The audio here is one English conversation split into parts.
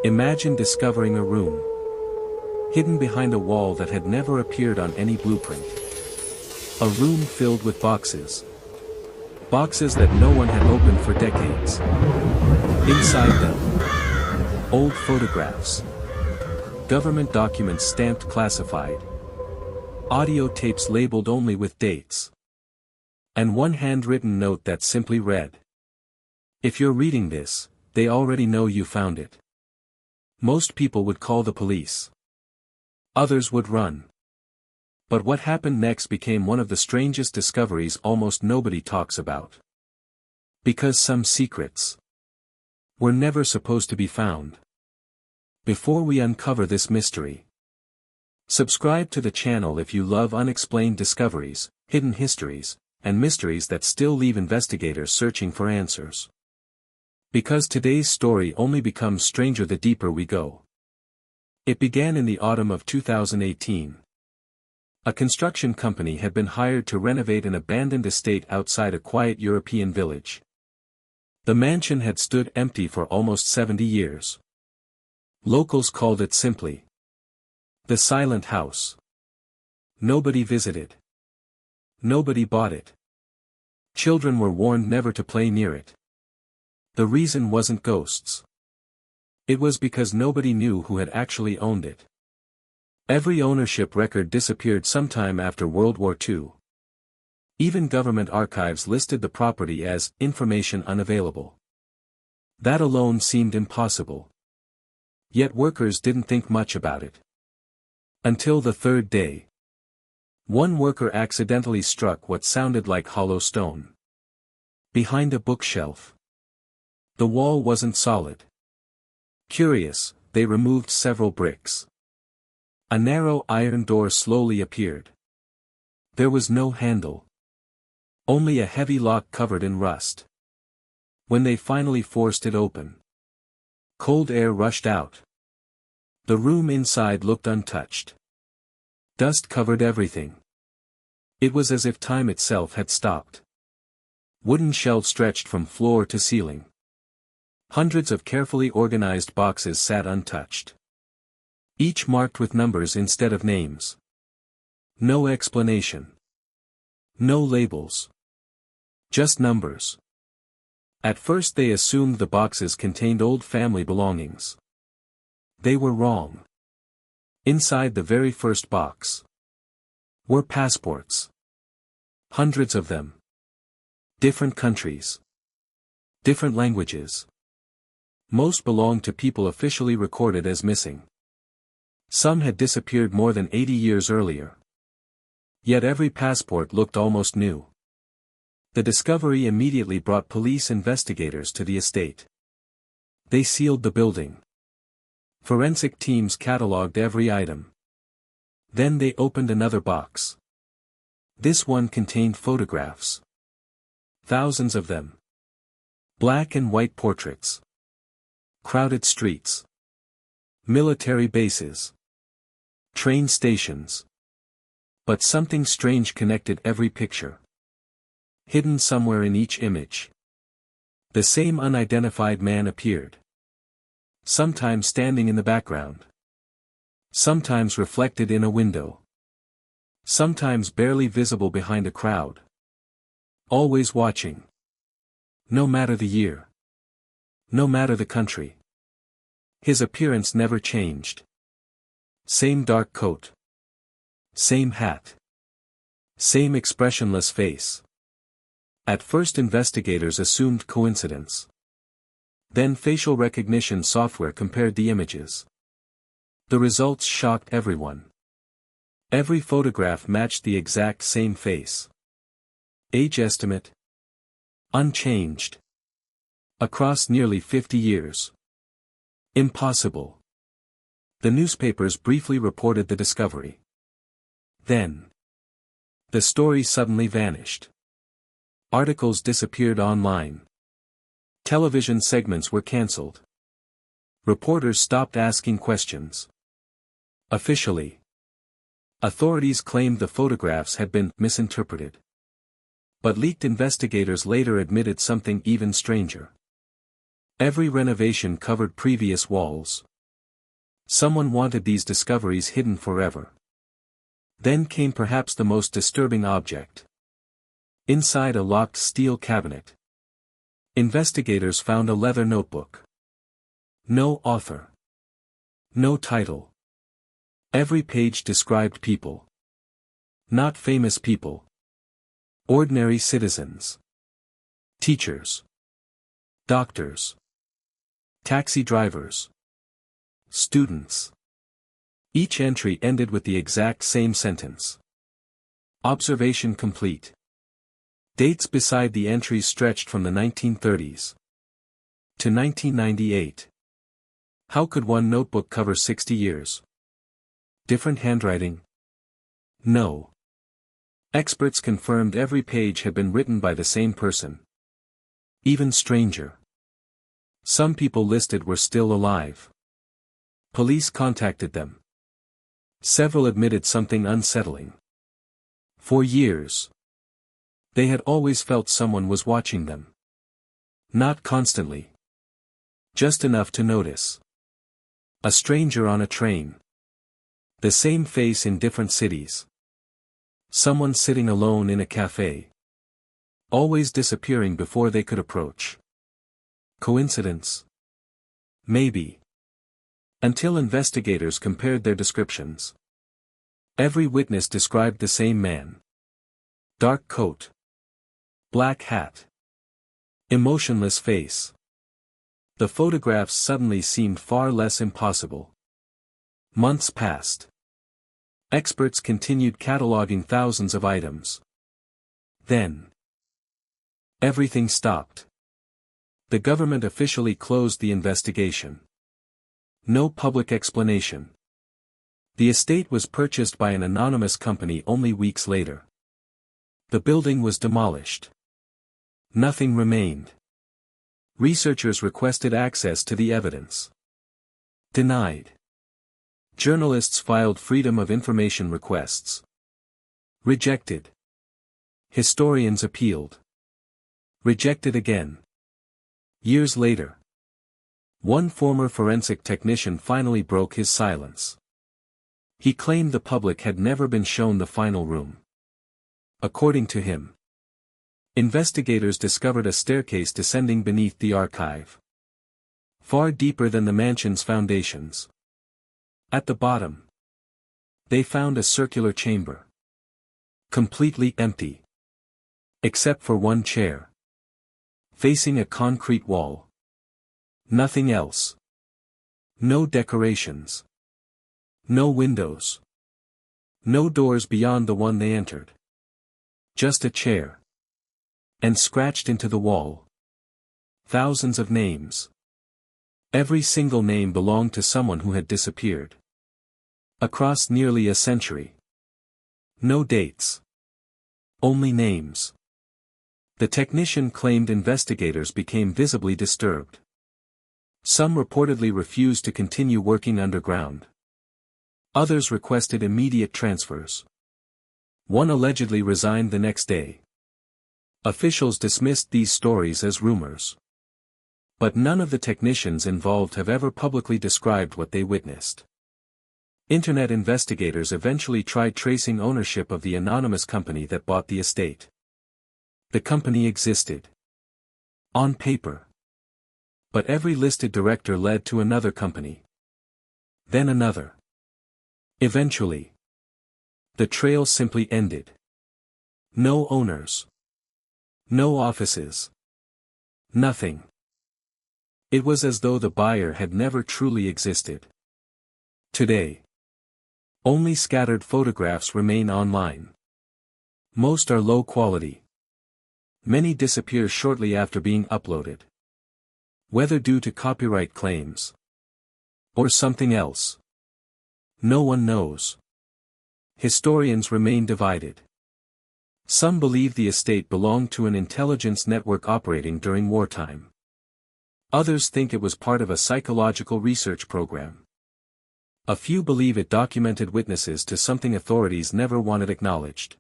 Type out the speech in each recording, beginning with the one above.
Imagine discovering a room hidden behind a wall that had never appeared on any blueprint. A room filled with boxes. Boxes that no one had opened for decades. Inside them, old photographs. Government documents stamped classified. Audio tapes labeled only with dates. And one handwritten note that simply read, "If you're reading this, they already know you found it." Most people would call the police. Others would run. But what happened next became one of the strangest discoveries almost nobody talks about. Because some secrets were never supposed to be found. Before we uncover this mystery, subscribe to the channel if you love unexplained discoveries, hidden histories, and mysteries that still leave investigators searching for answers. Because today's story only becomes stranger the deeper we go. It began in the autumn of 2018. A construction company had been hired to renovate an abandoned estate outside a quiet European village. The mansion had stood empty for almost 70 years. Locals called it simply the Silent House. Nobody visited. Nobody bought it. Children were warned never to play near it. The reason wasn't ghosts. It was because nobody knew who had actually owned it. Every ownership record disappeared sometime after World War II. Even government archives listed the property as information unavailable. That alone seemed impossible. Yet workers didn't think much about it. Until the third day. One worker accidentally struck what sounded like hollow stone. Behind a bookshelf. The wall wasn't solid. Curious, they removed several bricks. A narrow iron door slowly appeared. There was no handle. Only a heavy lock covered in rust. When they finally forced it open, cold air rushed out. The room inside looked untouched. Dust covered everything. It was as if time itself had stopped. Wooden shelves stretched from floor to ceiling. Hundreds of carefully organized boxes sat untouched. Each marked with numbers instead of names. No explanation. No labels. Just numbers. At first they assumed the boxes contained old family belongings. They were wrong. Inside the very first box were passports. Hundreds of them. Different countries. Different languages. Most belonged to people officially recorded as missing. Some had disappeared more than 80 years earlier. Yet every passport looked almost new. The discovery immediately brought police investigators to the estate. They sealed the building. Forensic teams catalogued every item. Then they opened another box. This one contained photographs. Thousands of them. Black and white portraits. Crowded streets. Military bases. Train stations. But something strange connected every picture. Hidden somewhere in each image. The same unidentified man appeared. Sometimes standing in the background. Sometimes reflected in a window. Sometimes barely visible behind a crowd. Always watching. No matter the year. No matter the country. His appearance never changed. Same dark coat. Same hat. Same expressionless face. At first investigators assumed coincidence. Then facial recognition software compared the images. The results shocked everyone. Every photograph matched the exact same face. Age estimate? Unchanged. Across nearly 50 years. Impossible. The newspapers briefly reported the discovery. Then, the story suddenly vanished. Articles disappeared online. Television segments were cancelled. Reporters stopped asking questions. Officially, authorities claimed the photographs had been misinterpreted. But leaked investigators later admitted something even stranger. Every renovation covered previous walls. Someone wanted these discoveries hidden forever. Then came perhaps the most disturbing object. Inside a locked steel cabinet, investigators found a leather notebook. No author. No title. Every page described people. Not famous people. Ordinary citizens. Teachers. Doctors. Taxi drivers. Students. Each entry ended with the exact same sentence. Observation complete. Dates beside the entries stretched from the 1930s to 1998. How could one notebook cover 60 years? Different handwriting? No. Experts confirmed every page had been written by the same person. Even stranger. Some people listed were still alive. Police contacted them. Several admitted something unsettling. For years, they had always felt someone was watching them. Not constantly. Just enough to notice. A stranger on a train. The same face in different cities. Someone sitting alone in a cafe. Always disappearing before they could approach. Coincidence? Maybe. Until investigators compared their descriptions. Every witness described the same man. Dark coat. Black hat. Emotionless face. The photographs suddenly seemed far less impossible. Months passed. Experts continued cataloging thousands of items. Then, everything stopped. The government officially closed the investigation. No public explanation. The estate was purchased by an anonymous company only weeks later. The building was demolished. Nothing remained. Researchers requested access to the evidence. Denied. Journalists filed Freedom of Information requests. Rejected. Historians appealed. Rejected again. Years later, one former forensic technician finally broke his silence. He claimed the public had never been shown the final room. According to him, investigators discovered a staircase descending beneath the archive. Far deeper than the mansion's foundations. At the bottom, they found a circular chamber. Completely empty. Except for one chair. Facing a concrete wall. Nothing else. No decorations. No windows. No doors beyond the one they entered. Just a chair. And scratched into the wall. Thousands of names. Every single name belonged to someone who had disappeared. Across nearly a century. No dates. Only names. The technician claimed investigators became visibly disturbed. Some reportedly refused to continue working underground. Others requested immediate transfers. One allegedly resigned the next day. Officials dismissed these stories as rumors. But none of the technicians involved have ever publicly described what they witnessed. Internet investigators eventually tried tracing ownership of the anonymous company that bought the estate. The company existed. On paper. But every listed director led to another company. Then another. Eventually, the trail simply ended. No owners. No offices. Nothing. It was as though the buyer had never truly existed. Today, only scattered photographs remain online. Most are low quality. Many disappear shortly after being uploaded. Whether due to copyright claims or something else, no one knows. Historians remain divided. Some believe the estate belonged to an intelligence network operating during wartime. Others think it was part of a psychological research program. A few believe it documented witnesses to something authorities never wanted acknowledged.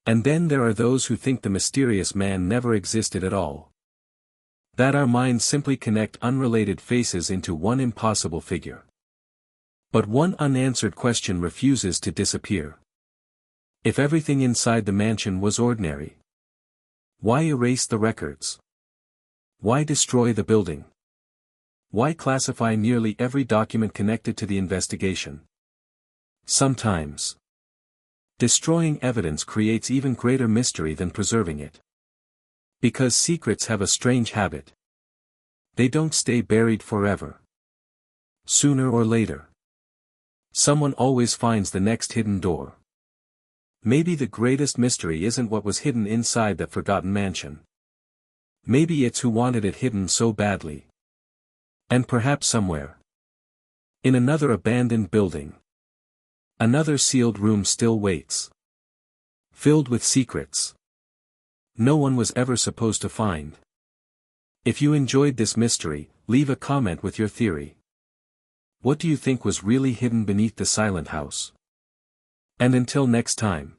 And then there are those who think the mysterious man never existed at all. That our minds simply connect unrelated faces into one impossible figure. But one unanswered question refuses to disappear. If everything inside the mansion was ordinary, why erase the records? Why destroy the building? Why classify nearly every document connected to the investigation? Sometimes, destroying evidence creates even greater mystery than preserving it. Because secrets have a strange habit. They don't stay buried forever. Sooner or later, someone always finds the next hidden door. Maybe the greatest mystery isn't what was hidden inside that forgotten mansion. Maybe it's who wanted it hidden so badly. And perhaps somewhere, in another abandoned building, another sealed room still waits. Filled with secrets no one was ever supposed to find. If you enjoyed this mystery, leave a comment with your theory. What do you think was really hidden beneath the silent house? And until next time.